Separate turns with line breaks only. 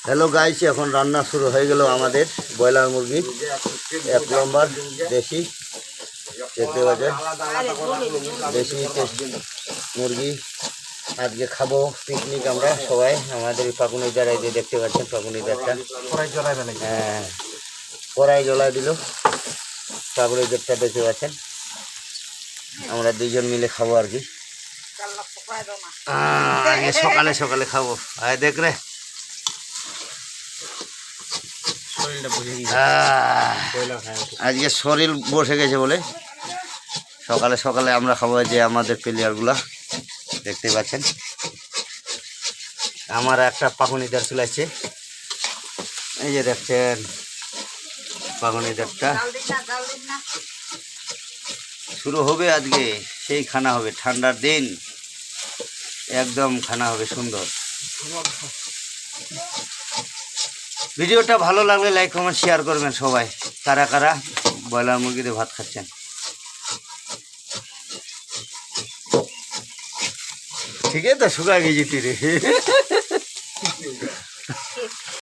Hello guys, এখন রান্না শুরু হয়ে গেল আমাদের ব্রয়লার মুরগি 1 নম্বর দেশি। দেখতে পাচ্ছেন দেশি মুরগি আজকে খাবো পিকনিক আমরা সবাই। আমাদের ফাগুনি দ্বারাই যে দেখতে পাচ্ছেন ফাগুনি দ্বারটা হ্যাঁ কড়াই জ্বলাই দিল। ফাগুনি দ্বারটা দেখতে পাচ্ছেন আমরা দুইজন মিলে খাবো আর কি। আজকে সকালে সকালে খাবো। আয় দেখ রে আজকে শরীর বসে গেছে বলে সকালে সকালে আমরা খাবো। যে আমাদের প্লেয়ারগুলা দেখতে পাচ্ছেন আমার একটা পাকুনিদার চলে আসছে, এই যে দেখছেন পাকুনিদারটা শুরু হবে আজকে। সেই খানা হবে, ঠান্ডার দিন একদম খানা হবে সুন্দর। ভিডিওটা ভালো লাগলে লাইক কমেন্ট শেয়ার করবেন সবাই। কারা কারা ব্রয়লার মুরগিতে ভাত খাচ্ছেন ঠিক আছে তো শুকা গেছি রে।